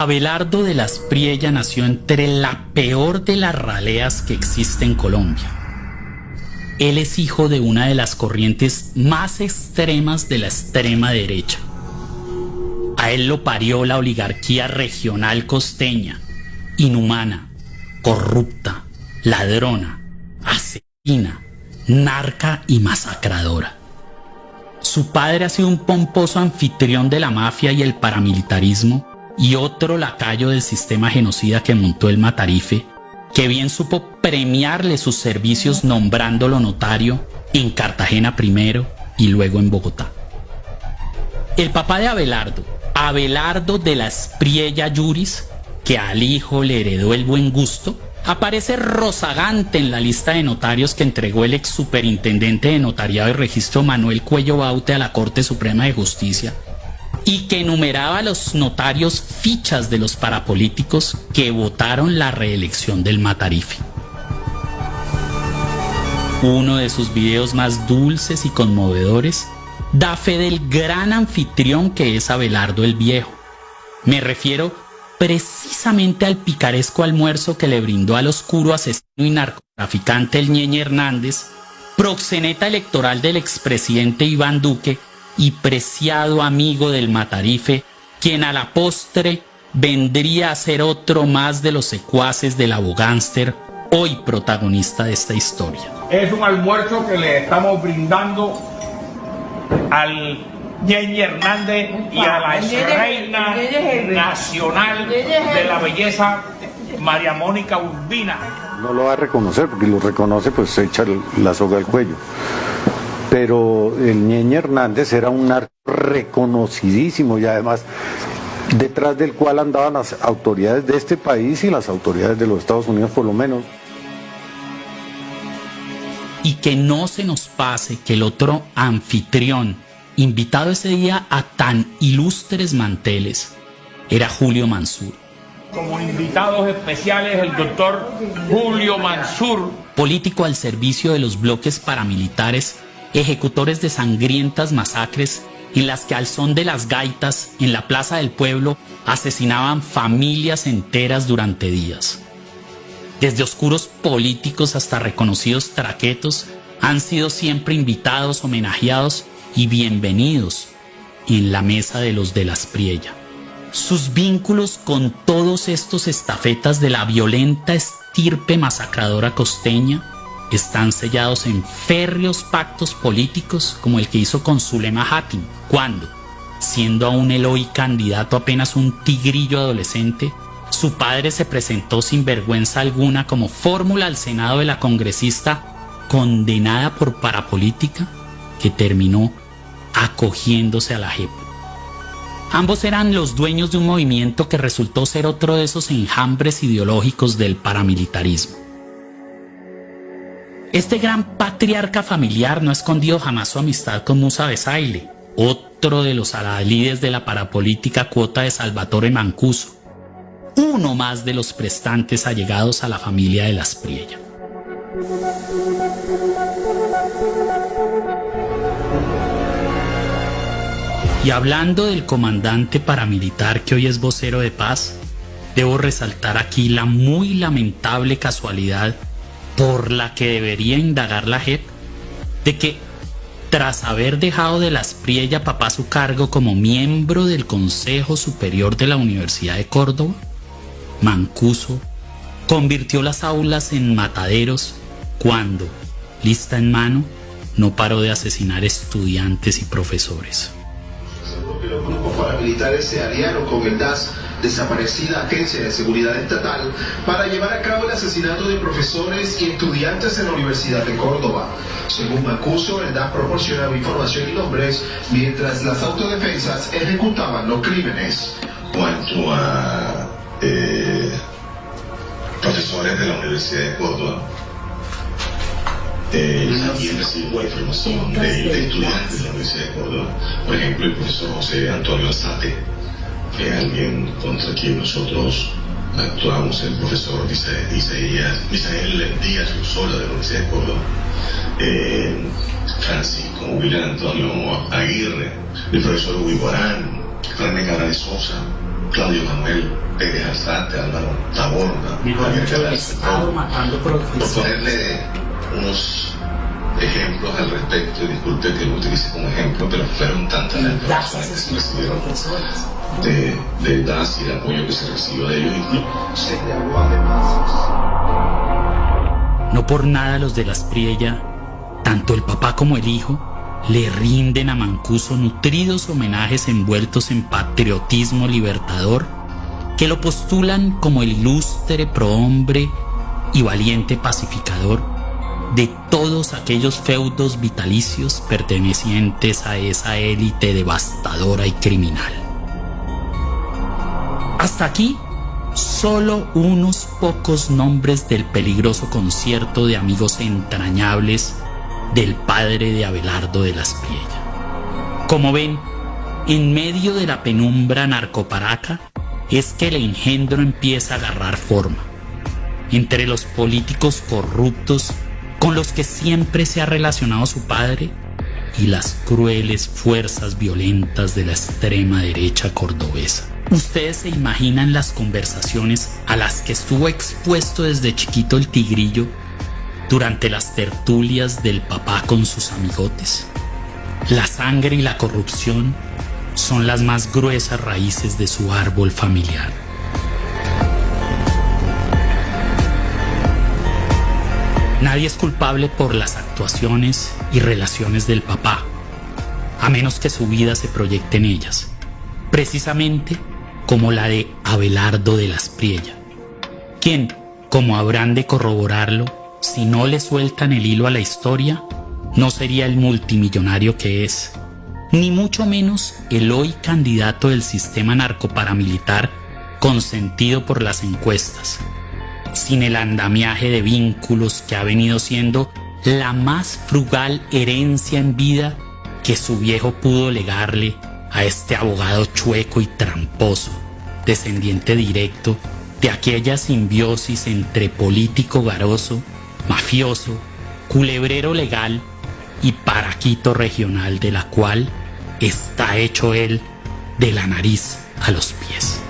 Abelardo de las Priella nació entre la peor de las raleas que existe en Colombia. Él es hijo de una de las corrientes más extremas de la extrema derecha. A él lo parió la oligarquía regional costeña, inhumana, corrupta, ladrona, asesina, narca y masacradora. Su padre ha sido un pomposo anfitrión de la mafia y el paramilitarismo, y otro lacayo del sistema genocida que montó el Matarife, que bien supo premiarle sus servicios nombrándolo notario en Cartagena primero y luego en Bogotá. El papá de Abelardo, Abelardo de las Priella Yuris, que al hijo le heredó el buen gusto, aparece rozagante en la lista de notarios que entregó el ex superintendente de notariado y registro Manuel Cuello Baute a la Corte Suprema de Justicia, y que enumeraba a los notarios fichas de los parapolíticos que votaron la reelección del Matarife. Uno de sus videos más dulces y conmovedores da fe del gran anfitrión que es Abelardo el Viejo. Me refiero precisamente al picaresco almuerzo que le brindó al oscuro asesino y narcotraficante el Ñeñe Hernández, proxeneta electoral del expresidente Iván Duque y preciado amigo del Matarife, quien a la postre vendría a ser otro más de los secuaces del abogánster, hoy protagonista de esta historia. Es un almuerzo que le estamos brindando al Ñeñe Hernández y a la reina nacional de la belleza, María Mónica Urbina. No lo va a reconocer, porque lo reconoce pues se echa la soga al cuello. Pero el Ñeñe Hernández era un narco reconocidísimo y además detrás del cual andaban las autoridades de este país y las autoridades de los Estados Unidos por lo menos. Y que no se nos pase que el otro anfitrión, invitado ese día a tan ilustres manteles, era Julio Mansur. Como invitados especiales el doctor Julio Mansur, político al servicio de los bloques paramilitares, ejecutores de sangrientas masacres en las que al son de las gaitas en la Plaza del Pueblo asesinaban familias enteras durante días. Desde oscuros políticos hasta reconocidos traquetos han sido siempre invitados, homenajeados y bienvenidos en la mesa de los de las Priella. Sus vínculos con todos estos estafetas de la violenta estirpe masacradora costeña están sellados en férreos pactos políticos como el que hizo con Zulema Hattin, cuando, siendo aún el hoy candidato apenas un tigrillo adolescente, su padre se presentó sin vergüenza alguna como fórmula al Senado de la congresista condenada por parapolítica, que terminó acogiéndose a la JEP. Ambos eran los dueños de un movimiento que resultó ser otro de esos enjambres ideológicos del paramilitarismo. Este gran patriarca familiar no ha escondido jamás su amistad con Musa Besaile, otro de los adalides de la parapolítica cuota de Salvatore Mancuso, uno más de los prestantes allegados a la familia de las Priella. Y hablando del comandante paramilitar que hoy es vocero de paz, debo resaltar aquí la muy lamentable casualidad por la que debería indagar la JEP, de que tras haber dejado de las Priella papá su cargo como miembro del Consejo Superior de la Universidad de Córdoba, Mancuso convirtió las aulas en mataderos cuando, lista en mano, no paró de asesinar estudiantes y profesores. Los grupos paramilitares se aliaron con el DAS, desaparecida Agencia de Seguridad Estatal, para llevar a cabo el asesinato de profesores y estudiantes en la Universidad de Córdoba. Según Mancuso, el DAS proporcionaba información y nombres mientras las autodefensas ejecutaban los crímenes. Cuanto a profesores de la Universidad de Córdoba, también recibo información de estudiantes de la Universidad de Córdoba. Por ejemplo, el profesor José Antonio Alzate, que es alguien contra quien nosotros actuamos, el profesor Misael Díaz Usola de la Universidad de Córdoba, Francisco William Antonio Aguirre, el profesor Hugo Arán, René Cara de Sosa, Claudio Manuel Pérez Alzate, Álvaro Taborda, Javier Galarza, por ponerle unos ejemplos al respecto, y disculpe que lo utilice como ejemplo, pero fueron tantas las personas que se recibieron de DAS y el apoyo que se recibió de ellos. No por nada los de las Priella, tanto el papá como el hijo, le rinden a Mancuso nutridos homenajes envueltos en patriotismo libertador, que lo postulan como el ilustre prohombre y valiente pacificador de todos aquellos feudos vitalicios pertenecientes a esa élite devastadora y criminal. Hasta aquí, solo unos pocos nombres del peligroso concierto de amigos entrañables del padre de Abelardo de las Priella. Como ven, en medio de la penumbra narcoparaca es que el engendro empieza a agarrar forma. Entre los políticos corruptos con los que siempre se ha relacionado su padre y las crueles fuerzas violentas de la extrema derecha cordobesa. ¿Ustedes se imaginan las conversaciones a las que estuvo expuesto desde chiquito el Tigrillo durante las tertulias del papá con sus amigotes? La sangre y la corrupción son las más gruesas raíces de su árbol familiar. Nadie es culpable por las actuaciones y relaciones del papá, a menos que su vida se proyecte en ellas, precisamente como la de Abelardo de las Priella, quien, como habrán de corroborarlo, si no le sueltan el hilo a la historia, no sería el multimillonario que es, ni mucho menos el hoy candidato del sistema narcoparamilitar consentido por las encuestas, sin el andamiaje de vínculos que ha venido siendo la más frugal herencia en vida que su viejo pudo legarle a este abogado chueco y tramposo, descendiente directo de aquella simbiosis entre político garoso, mafioso, culebrero legal y paraquito regional, de la cual está hecho él de la nariz a los pies.